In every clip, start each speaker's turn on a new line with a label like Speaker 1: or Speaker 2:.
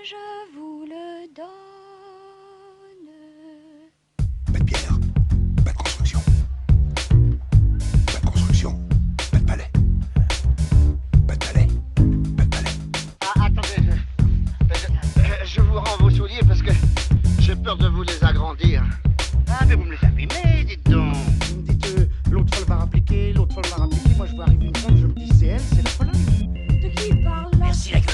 Speaker 1: je vous le donne.
Speaker 2: Pas de pierre, pas de construction. Pas de construction, pas de palais. Pas de palais, pas de palais.
Speaker 3: Ah, attendez, je vous rends vos souliers parce que j'ai peur de vous les agrandir. Ah, mais vous me les abîmez, dites donc.
Speaker 4: Vous me dites, l'autre folle va rappliquer, l'autre folle va rappliquer. Moi, je vois arriver une femme, je me dis, c'est elle, c'est la folle.
Speaker 1: De qui il parle là?
Speaker 5: Merci la gueuse.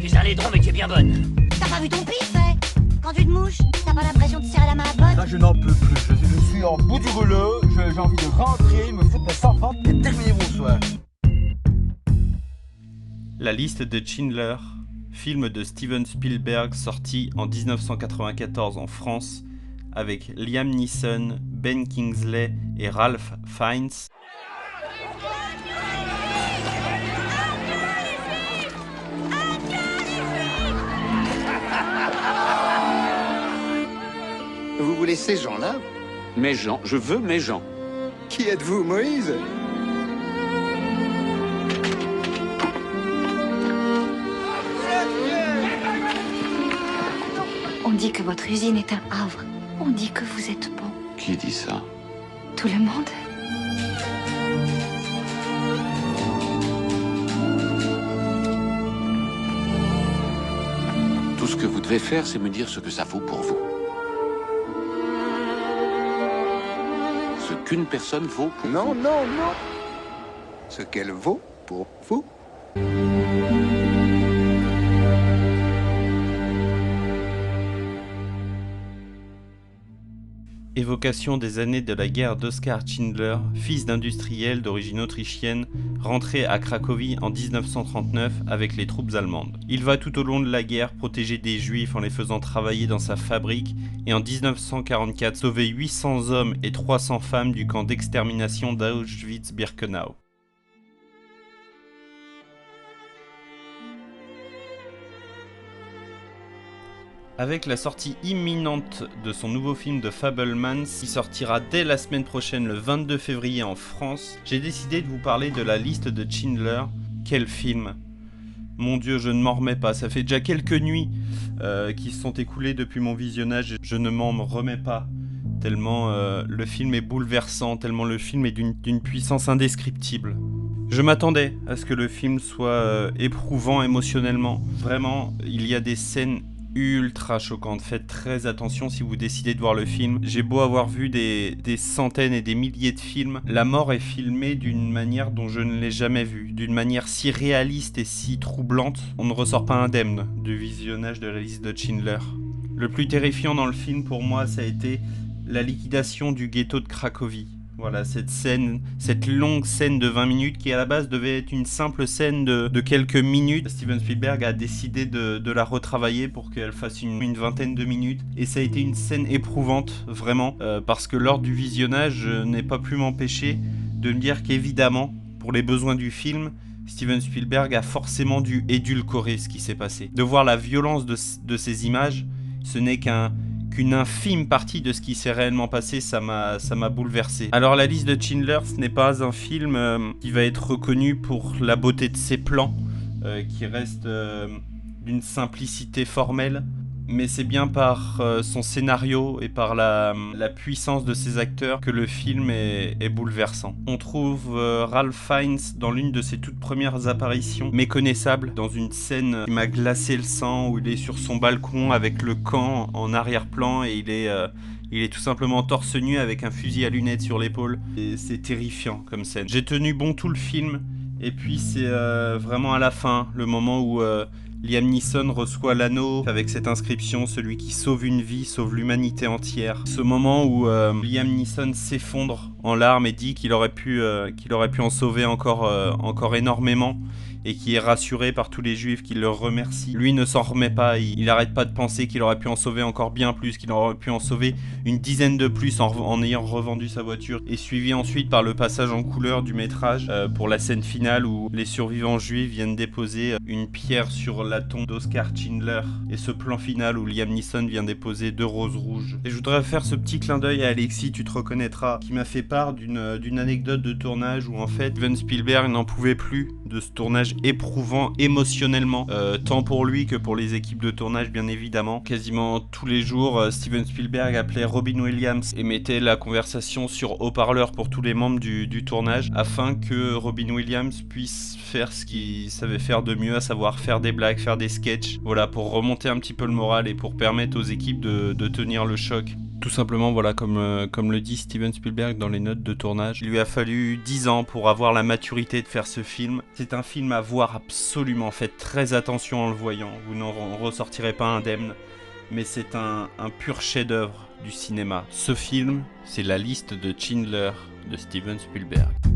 Speaker 5: Tu es un laidron mais tu es bien bonne.
Speaker 6: T'as pas vu ton pif, hein? Quand tu te mouches, t'as pas l'impression de serrer la main à pote?
Speaker 7: Là, je n'en peux plus. Je suis en bout du rouleau. J'ai envie de rentrer, me foutre mes enfants et terminer mon soir.
Speaker 8: La liste de Schindler, film de Steven Spielberg sorti en 1994 en France avec Liam Neeson, Ben Kingsley et Ralph Fiennes.
Speaker 3: Vous voulez ces gens-là?
Speaker 9: Mes gens, je veux mes gens.
Speaker 3: Qui êtes-vous, Moïse?
Speaker 6: On dit que votre usine est un havre. On dit que vous êtes bon.
Speaker 9: Qui dit ça?
Speaker 6: Tout le monde.
Speaker 9: Tout ce que vous devez faire, c'est me dire ce que ça vaut pour vous. Ce qu'une personne vaut pour
Speaker 3: Non,
Speaker 9: vous.
Speaker 3: non, non. Ce qu'elle vaut pour vous.
Speaker 8: Évocation des années de la guerre d'Oskar Schindler, fils d'industriel d'origine autrichienne, rentré à Cracovie en 1939 avec les troupes allemandes. Il va tout au long de la guerre protéger des juifs en les faisant travailler dans sa fabrique et en 1944 sauver 800 hommes et 300 femmes du camp d'extermination d'Auschwitz-Birkenau. Avec la sortie imminente de son nouveau film de Fabelmans, qui sortira dès la semaine prochaine le 22 février en France, j'ai décidé de vous parler de la liste de Schindler. Quel film! Mon Dieu, je ne m'en remets pas, ça fait déjà quelques nuits qui se sont écoulées depuis mon visionnage, je ne m'en remets pas, tellement le film est bouleversant, tellement le film est d'une puissance indescriptible. Je m'attendais à ce que le film soit éprouvant émotionnellement, vraiment, il y a des scènes ultra choquante. Faites très attention si vous décidez de voir le film. J'ai beau avoir vu des centaines et des milliers de films, la mort est filmée d'une manière dont je ne l'ai jamais vue. D'une manière si réaliste et si troublante, on ne ressort pas indemne du visionnage de la liste de Schindler. Le plus terrifiant dans le film pour moi, ça a été la liquidation du ghetto de Cracovie. Voilà, cette scène, cette longue scène de 20 minutes qui à la base devait être une simple scène de quelques minutes. Steven Spielberg a décidé de la retravailler pour qu'elle fasse une vingtaine de minutes. Et ça a été une scène éprouvante, vraiment, parce que lors du visionnage, je n'ai pas pu m'empêcher de me dire qu'évidemment, pour les besoins du film, Steven Spielberg a forcément dû édulcorer ce qui s'est passé. De voir la violence de ces images, ce n'est qu'une infime partie de ce qui s'est réellement passé, ça m'a bouleversé. Alors la liste de Schindler, ce n'est pas un film qui va être reconnu pour la beauté de ses plans, qui reste d'une simplicité formelle, mais c'est bien par son scénario et par la puissance de ses acteurs que le film est bouleversant. On trouve Ralph Fiennes dans l'une de ses toutes premières apparitions, méconnaissable, dans une scène qui m'a glacé le sang, où il est sur son balcon avec le camp en arrière-plan et il est tout simplement torse nu avec un fusil à lunettes sur l'épaule. Et c'est terrifiant comme scène. J'ai tenu bon tout le film, et puis c'est vraiment à la fin, le moment où Liam Neeson reçoit l'anneau avec cette inscription: celui qui sauve une vie sauve l'humanité entière. Ce moment où Liam Neeson s'effondre en larmes et dit qu'il aurait pu en sauver encore énormément, et qui est rassuré par tous les juifs qui le remercient. Lui ne s'en remet pas, il n'arrête pas de penser qu'il aurait pu en sauver encore bien plus, qu'il aurait pu en sauver une dizaine de plus en ayant revendu sa voiture, et suivi ensuite par le passage en couleur du métrage pour la scène finale où les survivants juifs viennent déposer une pierre sur la tombe d'Oskar Schindler, et ce plan final où Liam Neeson vient déposer 2 roses rouges. Et je voudrais faire ce petit clin d'œil à Alexis, tu te reconnaîtras, qui m'a fait part d'une anecdote de tournage où en fait Steven Spielberg n'en pouvait plus de ce tournage éprouvant émotionnellement, tant pour lui que pour les équipes de tournage bien évidemment. Quasiment tous les jours, Steven Spielberg appelait Robin Williams et mettait la conversation sur haut-parleur pour tous les membres du tournage afin que Robin Williams puisse faire ce qu'il savait faire de mieux, à savoir faire des blagues, faire des sketchs, voilà, pour remonter un petit peu le moral et pour permettre aux équipes de tenir le choc. Tout simplement, voilà, comme le dit Steven Spielberg dans les notes de tournage, il lui a fallu 10 ans pour avoir la maturité de faire ce film. C'est un film à voir absolument, faites très attention en le voyant, vous n'en ressortirez pas indemne, mais c'est un pur chef-d'œuvre du cinéma. Ce film, c'est La liste de Schindler de Steven Spielberg.